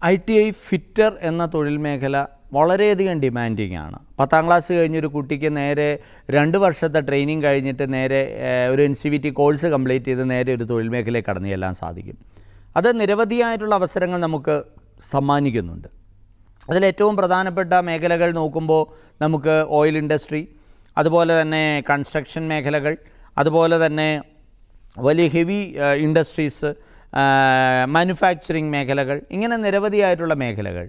ITI fitter എന്ന തൊഴിൽ മേഖല വളരെയധികം ഡിമാൻഡിങ് ആണ്. 10ാം ക്ലാസ് കഴിഞ്ഞൊരു കുട്ടിക്ക് നേരെ 2 വർഷത്തെ ട്രെയിനിങ് കഴിഞ്ഞിട്ട് നേരെ ഒരു NCVT കോഴ്സ് കംപ്ലീറ്റ് ചെയ്ത് നേരെ ഒരു തൊഴിൽ മേഖലയിൽ കടന്നു ചെല്ലാൻ സാധിക്കും. അത് നിരവധിയായിട്ടുള്ള അവസരങ്ങൾ നമുക്ക് സമ്മാനിക്കുന്നുണ്ട്. അതിലേറ്റവും പ്രധാനപ്പെട്ട മേഖലകൾ നോക്കുമ്പോൾ നമുക്ക് ഓയിൽ ഇൻഡസ്ട്രി, അതുപോലെ തന്നെ കൺസ്ട്രക്ഷൻ മേഖലകൾ, അതുപോലെ തന്നെ വലിയ ഹെവി ഇൻഡസ്ട്രീസ്, മാനുഫാക്ചറിങ് മേഖലകൾ, ഇങ്ങനെ നിരവധിയായിട്ടുള്ള മേഖലകൾ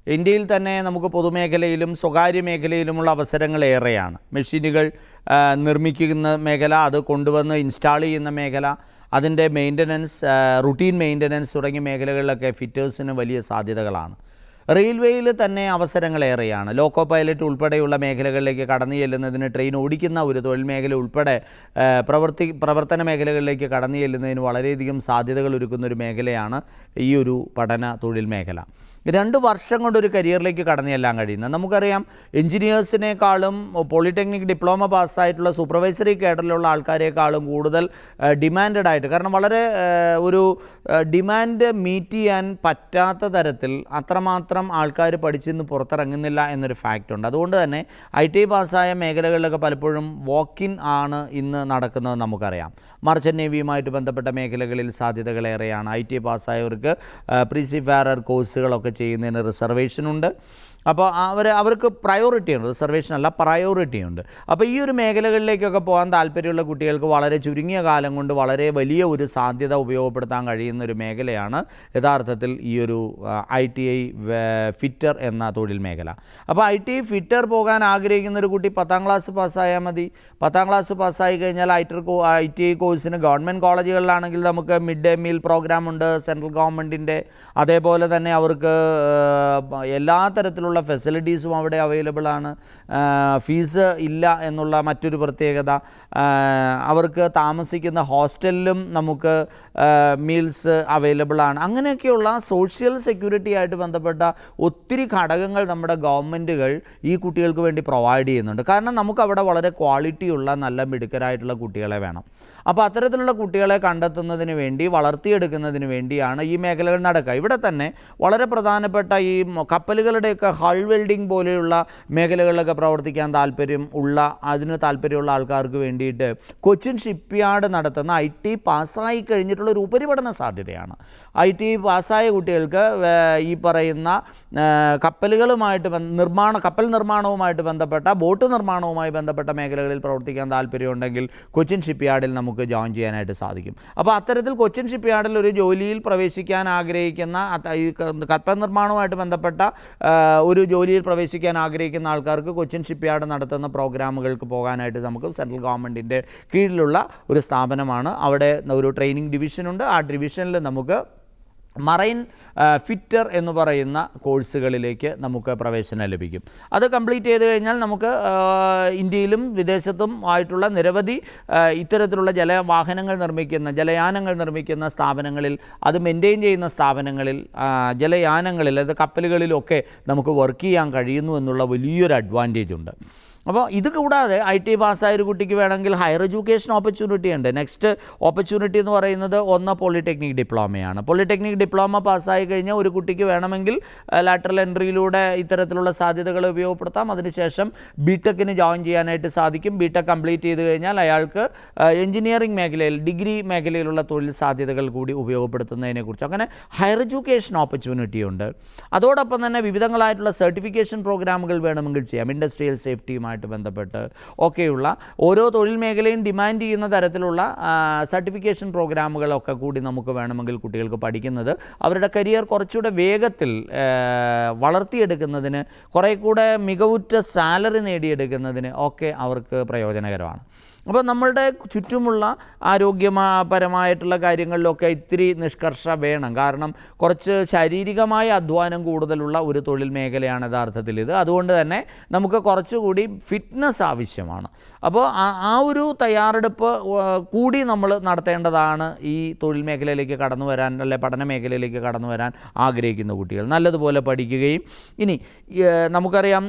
ഇന്ത്യയിൽ തന്നെ നമുക്ക് പൊതുമേഖലയിലും സ്വകാര്യ മേഖലയിലുമുള്ള അവസരങ്ങൾ ഏറെയാണ്. മെഷീനുകൾ നിർമ്മിക്കുന്ന മേഖല, അത് കൊണ്ടുവന്ന് ഇൻസ്റ്റാൾ ചെയ്യുന്ന മേഖല, അതിൻ്റെ മെയിൻ്റനൻസ്, റുട്ടീൻ മെയിൻ്റനൻസ് തുടങ്ങിയ മേഖലകളിലൊക്കെ ഫിറ്റേഴ്സിന് വലിയ സാധ്യതകളാണ്. റെയിൽവേയിൽ തന്നെ അവസരങ്ങൾ ഏറെയാണ്. ലോക്കോ പൈലറ്റ് ഉൾപ്പെടെയുള്ള മേഖലകളിലേക്ക് കടന്നു ചെല്ലുന്നതിന്, ട്രെയിൻ ഓടിക്കുന്ന ഒരു തൊഴിൽ മേഖല ഉൾപ്പെടെ പ്രവർത്തന മേഖലകളിലേക്ക് കടന്നു ചെല്ലുന്നതിന് വളരെയധികം സാധ്യതകൾ ഒരുക്കുന്ന ഒരു മേഖലയാണ് ഈ ഒരു പഠന തൊഴിൽ മേഖല. 2 വർഷം കൊണ്ടൊരു കരിയറിലേക്ക് കടന്നു ചെല്ലാൻ കഴിയുന്നത്. നമുക്കറിയാം, എൻജിനീയേഴ്സിനേക്കാളും പോളിടെക്നിക് ഡിപ്ലോമ പാസ്സായിട്ടുള്ള സൂപ്പർവൈസറി കേഡറിലുള്ള ആൾക്കാരെക്കാളും കൂടുതൽ ഡിമാൻഡഡ് ആയിട്ട്, കാരണം വളരെ ഒരു ഡിമാൻഡ് മീറ്റ് ചെയ്യാൻ പറ്റാത്ത തരത്തിൽ അത്രമാത്രം ആൾക്കാർ പഠിച്ചിന്ന് പുറത്തിറങ്ങുന്നില്ല എന്നൊരു ഫാക്റ്റുണ്ട്. അതുകൊണ്ട് തന്നെ ITI പാസ്സായ മേഖലകളിലൊക്കെ പലപ്പോഴും വാക്കിൻ ആണ് ഇന്ന് നടക്കുന്നത് നമുക്കറിയാം. മർച്ചൻ്റ് നേവിയുമായിട്ട് ബന്ധപ്പെട്ട മേഖലകളിൽ സാധ്യതകളേറെയാണ്. ITI പാസ്സായവർക്ക് പ്രീസിഫയറർ കോഴ്സുകളൊക്കെ ചെയ്യുന്നതിന് റിസർവേഷനുണ്ട്. അപ്പോൾ അവർക്ക് പ്രയോറിറ്റി ഉണ്ട്, റിസർവേഷൻ അല്ല, പ്രയോറിറ്റി ഉണ്ട്. അപ്പോൾ ഈ ഒരു മേഖലകളിലേക്കൊക്കെ പോകാൻ താല്പര്യമുള്ള കുട്ടികൾക്ക് വളരെ ചുരുങ്ങിയ കാലം കൊണ്ട് വളരെ വലിയ ഒരു സാധ്യത ഉപയോഗപ്പെടുത്താൻ കഴിയുന്ന ഒരു മേഖലയാണ് യഥാർത്ഥത്തിൽ ഈ ഒരു ITI ഫിറ്റർ എന്ന തൊഴിൽ മേഖല. അപ്പോൾ ITI ഫിറ്റർ പോകാൻ ആഗ്രഹിക്കുന്ന ഒരു കുട്ടി 10ാം ക്ലാസ് പാസ്സായാൽ മതി. 10ാം ക്ലാസ് പാസ്സായി കഴിഞ്ഞാൽ ITI കോഴ്സിന് ഗവൺമെൻറ് കോളേജുകളിലാണെങ്കിൽ നമുക്ക് മിഡ് ഡേ മീൽ പ്രോഗ്രാം ഉണ്ട്, സെൻട്രൽ ഗവൺമെൻറ്റിൻ്റെ. അതേപോലെ തന്നെ അവർക്ക് എല്ലാ തരത്തിലുള്ള ഫെസിലിറ്റീസും അവിടെ അവൈലബിൾ ആണ്. ഫീസ് ഇല്ല എന്നുള്ള മറ്റൊരു പ്രത്യേകത. അവർക്ക് താമസിക്കുന്ന ഹോസ്റ്റലിലും നമുക്ക് മീൽസ് അവൈലബിൾ ആണ്. അങ്ങനെയൊക്കെയുള്ള സോഷ്യൽ സെക്യൂരിറ്റി ആയിട്ട് ബന്ധപ്പെട്ട ഒത്തിരി ഘടകങ്ങൾ നമ്മുടെ ഗവൺമെൻറ്റുകൾ ഈ കുട്ടികൾക്ക് വേണ്ടി പ്രൊവൈഡ് ചെയ്യുന്നുണ്ട്. കാരണം നമുക്കവിടെ വളരെ ക്വാളിറ്റിയുള്ള നല്ല മിടുക്കരായിട്ടുള്ള കുട്ടികളെ വേണം. അപ്പോൾ അത്തരത്തിലുള്ള കുട്ടികളെ കണ്ടെത്തുന്നതിന് വേണ്ടി, വളർത്തിയെടുക്കുന്നതിന് വേണ്ടിയാണ് ഈ മേഖലകൾ നടക്കുക. ഇവിടെ തന്നെ വളരെ പ്രധാനപ്പെട്ട ഈ കപ്പലുകളുടെയൊക്കെ ഹൾ വെൽഡിംഗ് പോലെയുള്ള മേഖലകളിലൊക്കെ പ്രവർത്തിക്കാൻ അതിന് താല്പര്യമുള്ള ആൾക്കാർക്ക് വേണ്ടിയിട്ട് കൊച്ചിൻ ഷിപ്പ്യാർഡ് നടത്തുന്ന ITI പാസ്സായി കഴിഞ്ഞിട്ടുള്ള ഒരു ഉപരിപഠന സാധ്യതയാണ്. ITI പാസ്സായ കുട്ടികൾക്ക് ഈ പറയുന്ന കപ്പലുകളുമായിട്ട് കപ്പൽ നിർമ്മാണവുമായിട്ട് ബന്ധപ്പെട്ട, ബോട്ട് നിർമ്മാണവുമായി ബന്ധപ്പെട്ട മേഖലകളിൽ പ്രവർത്തിക്കാൻ താല്പര്യമുണ്ടെങ്കിൽ കൊച്ചിൻ ഷിപ്പ്യാർഡിൽ നമുക്ക് ജോയിൻ ചെയ്യാനായിട്ട് സാധിക്കും. അപ്പോൾ അത്തരത്തിൽ കൊച്ചിൻ ഷിപ്പ്യാർഡിൽ ഒരു ജോലിയിൽ പ്രവേശിക്കാൻ ആഗ്രഹിക്കുന്ന, കപ്പൽ നിർമ്മാണവുമായിട്ട് ബന്ധപ്പെട്ട ഒരു ജോലിയിൽ പ്രവേശിക്കാൻ ആഗ്രഹിക്കുന്ന ആൾക്കാർക്ക് കൊച്ചിൻ ഷിപ്പ്യാർഡ് നടത്തുന്ന പ്രോഗ്രാമുകൾക്ക് പോകാനായിട്ട് നമുക്ക് സെൻട്രൽ ഗവൺമെൻറ്റിൻ്റെ കീഴിലുള്ള ഒരു സ്ഥാപനമാണ്. അവിടെ ഒരു ട്രെയിനിങ് ഡിവിഷനുണ്ട്. ആ ഡിവിഷനിൽ നമുക്ക് മറൈൻ ഫിറ്റർ എന്ന് പറയുന്ന കോഴ്സുകളിലേക്ക് നമുക്ക് പ്രവേശനം ലഭിക്കും. അത് കംപ്ലീറ്റ് ചെയ്ത് കഴിഞ്ഞാൽ നമുക്ക് ഇന്ത്യയിലും വിദേശത്തും ആയിട്ടുള്ള നിരവധി ഇത്തരത്തിലുള്ള ജലയാനങ്ങൾ നിർമ്മിക്കുന്ന സ്ഥാപനങ്ങളിൽ, അത് മെയിൻറ്റെയിൻ ചെയ്യുന്ന സ്ഥാപനങ്ങളിൽ, ജലയാനങ്ങളിൽ, അത് കപ്പലുകളിലൊക്കെ നമുക്ക് വർക്ക് ചെയ്യാൻ കഴിയുന്നു എന്നുള്ള വലിയൊരു അഡ്വാൻറ്റേജ് ഉണ്ട്. അപ്പോൾ ഇത് കൂടാതെ ITI പാസ്സായൊരു കുട്ടിക്ക് വേണമെങ്കിൽ ഹയർ എഡ്യൂക്കേഷൻ ഓപ്പർച്യൂണിറ്റി ഉണ്ട്. നെക്സ്റ്റ് ഓപ്പർച്യൂണിറ്റി എന്ന് പറയുന്നത് പോളിടെക്നിക് ഡിപ്ലോമയാണ്. പോളിടെക്നിക് ഡിപ്ലോമ പാസ്സായി കഴിഞ്ഞാൽ ഒരു കുട്ടിക്ക് വേണമെങ്കിൽ ലാറ്ററൽ എൻട്രിയിലൂടെ ഇത്തരത്തിലുള്ള സാധ്യതകൾ ഉപയോഗപ്പെടുത്താം. അതിനുശേഷം BTechന് ജോയിൻ ചെയ്യാനായിട്ട് സാധിക്കും. BTech കംപ്ലീറ്റ് ചെയ്ത് കഴിഞ്ഞാൽ അയാൾക്ക് എഞ്ചിനീയറിംഗ് മേഖലയിൽ, ഡിഗ്രി മേഖലയിലുള്ള തൊഴിൽ സാധ്യതകൾ കൂടി ഉപയോഗപ്പെടുത്തുന്നതിനെക്കുറിച്ച് അങ്ങനെ ഹയർ എഡ്യൂക്കേഷൻ ഓപ്പർച്യൂണിറ്റി ഉണ്ട്. അതോടൊപ്പം തന്നെ വിവിധങ്ങളായിട്ടുള്ള സർട്ടിഫിക്കേഷൻ പ്രോഗ്രാമുകൾ വേണമെങ്കിൽ ചെയ്യാം. ഇൻഡസ്ട്രിയൽ സേഫ്റ്റിയുമായി ബന്ധപ്പെട്ട് ഒക്കെയുള്ള ഓരോ തൊഴിൽ മേഖലയും ഡിമാൻഡ് ചെയ്യുന്ന തരത്തിലുള്ള സർട്ടിഫിക്കേഷൻ പ്രോഗ്രാമുകളൊക്കെ കൂടി നമുക്ക് വേണമെങ്കിൽ കുട്ടികൾക്ക് പഠിക്കുന്നത് അവരുടെ കരിയർ കുറച്ചുകൂടെ വേഗത്തിൽ വളർത്തിയെടുക്കുന്നതിന്, കുറേ കൂടെ മികവുറ്റ സാലറി നേടിയെടുക്കുന്നതിന് ഒക്കെ അവർക്ക് പ്രയോജനകരമാണ്. അപ്പോൾ നമ്മളുടെ ചുറ്റുമുള്ള ആരോഗ്യപരമായിട്ടുള്ള കാര്യങ്ങളിലൊക്കെ ഇത്തിരി നിഷ്കർഷ വേണം. കാരണം കുറച്ച് ശാരീരികമായ അധ്വാനം കൂടുതലുള്ള ഒരു തൊഴിൽ മേഖലയാണ് യഥാർത്ഥത്തിൽ ഇത്. അതുകൊണ്ട് തന്നെ നമുക്ക് കുറച്ചുകൂടി ഫിറ്റ്നസ് ആവശ്യമാണ്. അപ്പോൾ ആ ഒരു തയ്യാറെടുപ്പ് കൂടി നമ്മൾ നടത്തേണ്ടതാണ് ഈ തൊഴിൽ മേഖലയിലേക്ക് കടന്നു വരാൻ, അല്ലെ പഠന മേഖലയിലേക്ക് കടന്നു വരാൻ ആഗ്രഹിക്കുന്ന കുട്ടികൾ. നല്ലതുപോലെ പഠിക്കുകയും, ഇനി നമുക്കറിയാം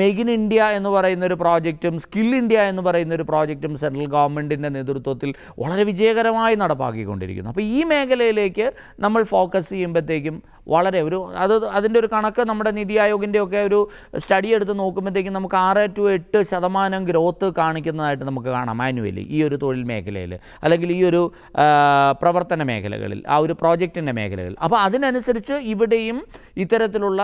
മെയ്ക്ക് ഇൻ ഇന്ത്യ എന്ന് പറയുന്നൊരു പ്രോജക്റ്റും സ്കിൽ ഇന്ത്യ എന്ന് പറയുന്നൊരു പ്രോജക്റ്റും സെൻട്രൽ ഗവൺമെൻറ്റിൻ്റെ നേതൃത്വത്തിൽ വളരെ വിജയകരമായി നടപ്പാക്കിക്കൊണ്ടിരിക്കുന്നു. അപ്പോൾ ഈ മേഖലയിലേക്ക് നമ്മൾ ഫോക്കസ് ചെയ്യുമ്പോഴത്തേക്കും വളരെ അതിൻ്റെ ഒരു കണക്ക് നമ്മുടെ നിതി ആയോഗിൻ്റെ ഒക്കെ ഒരു സ്റ്റഡി എടുത്ത് നോക്കുമ്പോഴത്തേക്കും നമുക്ക് 6 to 8% ഗ്രോത്ത് കാണിക്കുന്നതായിട്ട് നമുക്ക് കാണാം ആനുവലി ഈ ഒരു തൊഴിൽ മേഖലയിൽ, അല്ലെങ്കിൽ ഈ ഒരു പ്രവർത്തന മേഖലകളിൽ, ആ ഒരു പ്രോജക്റ്റിൻ്റെ മേഖലകളിൽ. അപ്പോൾ അതിനനുസരിച്ച് ഇവിടെയും ഇത്തരത്തിലുള്ള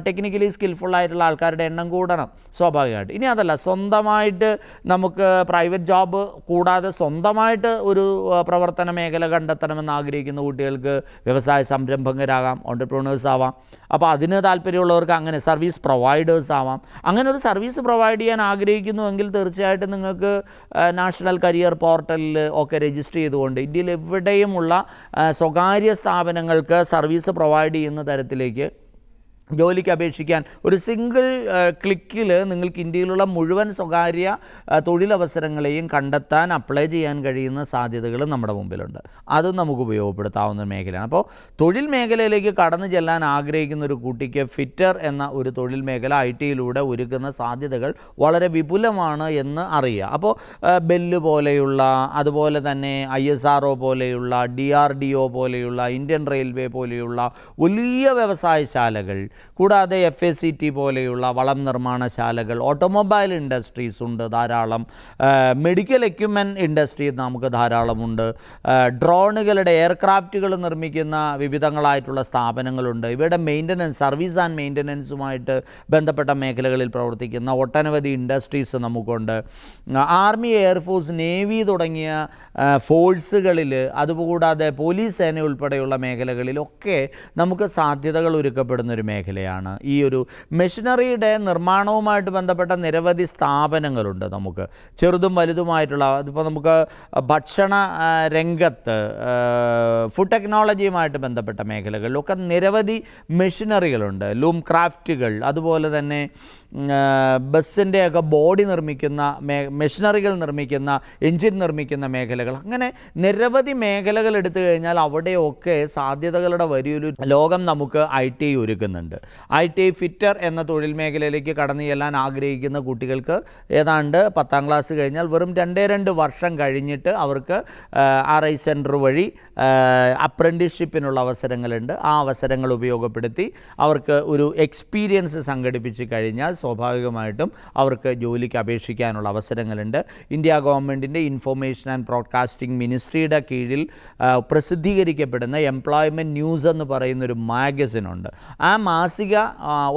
ടെക്നിക്കലി സ്കിൽഫുള്ളായിട്ടുള്ള ആൾക്കാരുടെ എണ്ണം കൂടണം സ്വാഭാവികമായിട്ട്. ഇനി അതല്ല, സ്വന്തമായിട്ട് നമുക്ക് പ്രൈവറ്റ് ജോബ് കൂടാതെ സ്വന്തമായിട്ട് ഒരു പ്രവർത്തന മേഖല കണ്ടെത്തണമെന്ന് ആഗ്രഹിക്കുന്ന കുട്ടികൾക്ക് വ്യവസായ സംരംഭകരാകാം, ഓൺട്രപ്രണേഴ്സ് ആവാം. അപ്പോൾ അതിന് താല്പര്യമുള്ളവർക്ക് അങ്ങനെ സർവീസ് പ്രൊവൈഡേഴ്സ് ആവാം. അങ്ങനെ ഒരു സർവീസ് പ്രൊവൈഡ് ചെയ്യാൻ ആഗ്രഹിക്കുന്നുവെങ്കിൽ തീർച്ചയായിട്ടും നിങ്ങൾക്ക് നാഷണൽ കരിയർ പോർട്ടലിൽ ഒക്കെ രജിസ്റ്റർ ചെയ്തുകൊണ്ട് ഇന്ത്യയിൽ എവിടെയുമുള്ള സ്വകാര്യ സ്ഥാപനങ്ങൾക്ക് സർവീസ് പ്രൊവൈഡ് ചെയ്യുന്ന തരത്തിലേക്ക് ജോലിക്ക് അപേക്ഷിക്കാൻ ഒരു സിംഗിൾ ക്ലിക്കിൽ നിങ്ങൾക്ക് ഇന്ത്യയിലുള്ള മുഴുവൻ സ്വകാര്യ തൊഴിലവസരങ്ങളെയും കണ്ടെത്താൻ അപ്ലൈ ചെയ്യാൻ കഴിയുന്ന സാധ്യതകൾ നമ്മുടെ മുമ്പിലുണ്ട്. അതും നമുക്ക് ഉപയോഗപ്പെടുത്താവുന്ന മേഖലയാണ്. അപ്പോൾ തൊഴിൽ മേഖലയിലേക്ക് കടന്നു ചെല്ലാൻ ആഗ്രഹിക്കുന്ന ഒരു കുട്ടിക്ക് ഫിറ്റർ എന്ന ഒരു തൊഴിൽ മേഖല IT-യിലൂടെ ഒരുക്കുന്ന സാധ്യതകൾ വളരെ വിപുലമാണ് എന്ന് അറിയുക. അപ്പോൾ ബെല്ല് പോലെയുള്ള, അതുപോലെ തന്നെ ISRO പോലെയുള്ള, DRDO പോലെയുള്ള, ഇന്ത്യൻ റെയിൽവേ പോലെയുള്ള വലിയ വ്യവസായശാലകൾ, കൂടാതെ FACT പോലെയുള്ള വളം നിർമ്മാണശാലകൾ, ഓട്ടോമൊബൈൽ ഇൻഡസ്ട്രീസ് ഉണ്ട് ധാരാളം, മെഡിക്കൽ എക്യുപ്മെൻറ്റ് ഇൻഡസ്ട്രി നമുക്ക് ധാരാളമുണ്ട്, ഡ്രോണുകളുടെ എയർക്രാഫ്റ്റുകൾ നിർമ്മിക്കുന്ന വിവിധങ്ങളായിട്ടുള്ള സ്ഥാപനങ്ങളുണ്ട്. ഇവയുടെ മെയിൻ്റനൻസ്, സർവീസ് ആൻഡ് മെയിൻ്റനൻസുമായിട്ട് ബന്ധപ്പെട്ട മേഖലകളിൽ പ്രവർത്തിക്കുന്ന ഒട്ടനവധി ഇൻഡസ്ട്രീസ് നമുക്കുണ്ട്. ആർമി, എയർഫോഴ്സ്, നേവി തുടങ്ങിയ ഫോഴ്സുകളിൽ, അതുകൂടാതെ പോലീസ് സേന ഉൾപ്പെടെയുള്ള മേഖലകളിലൊക്കെ നമുക്ക് സാധ്യതകൾ ഒരുക്കപ്പെടുന്നൊരു മേഖലയാണ് ഈ ഒരു മെഷീനറിയുടെ നിർമ്മാണവുമായിട്ട് ബന്ധപ്പെട്ട നിരവധി സ്ഥാപനങ്ങളുണ്ട് നമുക്ക്, ചെറുതും വലുതുമായിട്ടുള്ള. അതിപ്പോൾ നമുക്ക് ഭക്ഷണ രംഗത്ത്, ഫുഡ് ടെക്നോളജിയുമായിട്ട് ബന്ധപ്പെട്ട മേഖലകളിലൊക്കെ നിരവധി മെഷീനറികളുണ്ട്, ലൂം ക്രാഫ്റ്റുകൾ, അതുപോലെ തന്നെ ബസ്സിൻ്റെയൊക്കെ ബോഡി നിർമ്മിക്കുന്ന മെഷീനറികൾ നിർമ്മിക്കുന്ന, എൻജിൻ നിർമ്മിക്കുന്ന മേഖലകൾ, അങ്ങനെ നിരവധി മേഖലകൾ എടുത്തു കഴിഞ്ഞാൽ അവിടെയൊക്കെ സാധ്യതകളുടെ വലിയൊരു ലോകം നമുക്ക് IT ഒരുക്കുന്നുണ്ട്. IT ഫിറ്റർ എന്ന തൊഴിൽ മേഖലയിലേക്ക് കടന്നു ചെല്ലാൻ ആഗ്രഹിക്കുന്ന കുട്ടികൾക്ക് ഏതാണ്ട് 10ാം ക്ലാസ് കഴിഞ്ഞാൽ വെറും 2 വർഷം കഴിഞ്ഞിട്ട് അവർക്ക് RI സെൻറ്റർ വഴി അപ്രൻറ്റീസ്ഷിപ്പിനുള്ള അവസരങ്ങളുണ്ട്. ആ അവസരങ്ങൾ ഉപയോഗപ്പെടുത്തി അവർക്ക് ഒരു എക്സ്പീരിയൻസ് സംഘടിപ്പിച്ച് കഴിഞ്ഞാൽ സ്വാഭാവികമായിട്ടും അവർക്ക് ജോലിക്ക് അപേക്ഷിക്കാനുള്ള അവസരങ്ങളുണ്ട്. ഇന്ത്യ ഗവൺമെൻറ്റിൻ്റെ ഇൻഫർമേഷൻ ആൻഡ് ബ്രോഡ്കാസ്റ്റിംഗ് മിനിസ്ട്രിയുടെ കീഴിൽ പ്രസിദ്ധീകരിക്കപ്പെടുന്ന എംപ്ലോയ്മെൻറ്റ് ന്യൂസ് എന്ന് പറയുന്നൊരു മാഗസിനുണ്ട്. ആ മാസിക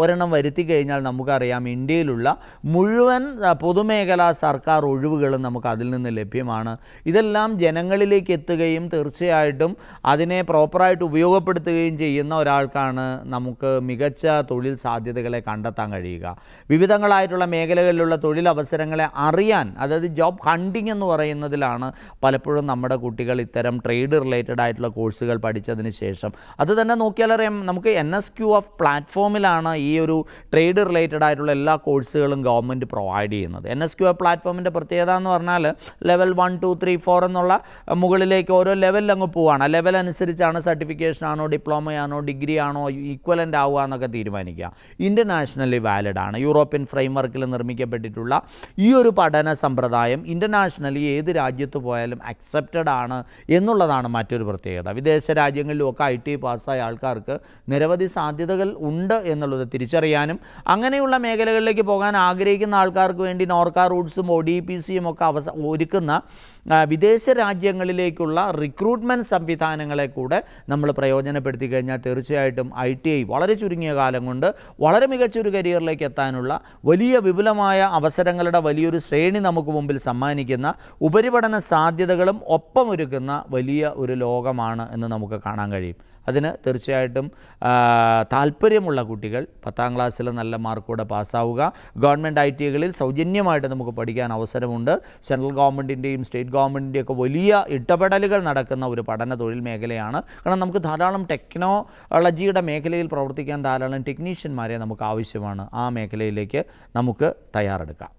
ഒരെണ്ണം വരുത്തി കഴിഞ്ഞാൽ നമുക്കറിയാം ഇന്ത്യയിലുള്ള മുഴുവൻ പൊതുമേഖലാ സർക്കാർ ഒഴിവുകളും നമുക്ക് അതിൽ നിന്ന് ലഭ്യമാണ്. ഇതെല്ലാം ജനങ്ങളിലേക്ക് എത്തുകയും തീർച്ചയായിട്ടും അതിനെ പ്രോപ്പറായിട്ട് ഉപയോഗപ്പെടുത്തുകയും ചെയ്യുന്ന ഒരാൾക്കാണ് നമുക്ക് മികച്ച തൊഴിൽ സാധ്യതകളെ കണ്ടെത്താൻ കഴിയുക. വിവിധങ്ങളായിട്ടുള്ള മേഖലകളിലുള്ള തൊഴിലവസരങ്ങളെ അറിയാൻ, അതായത് ജോബ് ഹണ്ടിങ് എന്ന് പറയുന്നതിലാണ് പലപ്പോഴും നമ്മുടെ കുട്ടികൾ ഇത്തരം ട്രേഡ് റിലേറ്റഡ് ആയിട്ടുള്ള കോഴ്സുകൾ പഠിച്ചതിന് ശേഷം. അത് തന്നെ നോക്കിയാലറിയാം, നമുക്ക് NSQF പ്ലാറ്റ്ഫോമിലാണ് ഈ ഒരു ട്രേഡ് റിലേറ്റഡ് ആയിട്ടുള്ള എല്ലാ കോഴ്സുകളും ഗവൺമെൻറ് പ്രൊവൈഡ് ചെയ്യുന്നത്. NSQF പ്ലാറ്റ്ഫോമിൻ്റെ പ്രത്യേകത എന്ന് പറഞ്ഞാൽ ലെവൽ 1, 2, 3, 4 എന്നുള്ള മുകളിലേക്ക് ഓരോ ലെവലിൽ അങ്ങ് പോവുകയാണ്. ആ ലെവൽ അനുസരിച്ചാണ് സർട്ടിഫിക്കേഷനാണോ, ഡിപ്ലോമയാണോ, ഡിഗ്രി ആണോ, ഈക്വലൻ്റ് ആവുക എന്നൊക്കെ തീരുമാനിക്കുക. ഇൻ്റർനാഷണലി വാലിഡ് ആണ്. യൂറോപ്യൻ ഫ്രെയിംവർക്കിൽ നിർമ്മിക്കപ്പെട്ടിട്ടുള്ള ഈ ഒരു പഠന സമ്പ്രദായം ഇൻ്റർനാഷണലി ഏത് രാജ്യത്ത് പോയാലും അക്സെപ്റ്റഡ് ആണ് എന്നുള്ളതാണ് മറ്റൊരു പ്രത്യേകത. വിദേശ രാജ്യങ്ങളിലുമൊക്കെ IT പാസ്സായ ആൾക്കാർക്ക് നിരവധി സാധ്യതകൾ ഉണ്ട് എന്നുള്ളത് തിരിച്ചറിയാനും അങ്ങനെയുള്ള മേഖലകളിലേക്ക് പോകാൻ ആഗ്രഹിക്കുന്ന ആൾക്കാർക്ക് വേണ്ടി നോർക്ക റൂട്ട്സും ODPCയും ഒക്കെ ഒരുക്കുന്ന വിദേശ രാജ്യങ്ങളിലേക്കുള്ള റിക്രൂട്ട്മെൻറ്റ് സംവിധാനങ്ങളെ കൂടെ നമ്മൾ പ്രയോജനപ്പെടുത്തി കഴിഞ്ഞാൽ തീർച്ചയായിട്ടും ITI വളരെ ചുരുങ്ങിയ കാലം കൊണ്ട് വളരെ മികച്ചൊരു കരിയറിലേക്ക് എത്താനുള്ള വലിയ വിപുലമായ അവസരങ്ങളുടെ വലിയൊരു ശ്രേണി നമുക്ക് മുമ്പിൽ സമ്മാനിക്കുന്ന, ഉപരിപഠന സാധ്യതകളും ഒപ്പമൊരുക്കുന്ന വലിയ ഒരു ലോകമാണ് എന്ന് നമുക്ക് കാണാൻ കഴിയും. അതിന് തീർച്ചയായിട്ടും താല്പര്യമുള്ള കുട്ടികൾ 10ാം ക്ലാസ്സിൽ നല്ല മാർക്കോടെ പാസ്സാവുക. ഗവൺമെൻറ് ITകളിൽ സൗജന്യമായിട്ട് നമുക്ക് പഠിക്കാൻ അവസരമുണ്ട്. സെൻട്രൽ ഗവൺമെൻറ്റിൻ്റെയും സ്റ്റേറ്റ് ഗവൺമെൻറ്റിൻ്റെയും ഒക്കെ വലിയ ഇടപെടലുകൾ നടക്കുന്ന ഒരു പഠന തൊഴിൽ മേഖലയാണ്. കാരണം നമുക്ക് ധാരാളം ടെക്നോളജിയുടെ മേഖലയിൽ പ്രവർത്തിക്കാൻ ധാരാളം ടെക്നീഷ്യന്മാരെ നമുക്ക് ആവശ്യമാണ്. ആ മേഖലയിലേക്ക് നമുക്ക് തയ്യാറെടുക്കാം.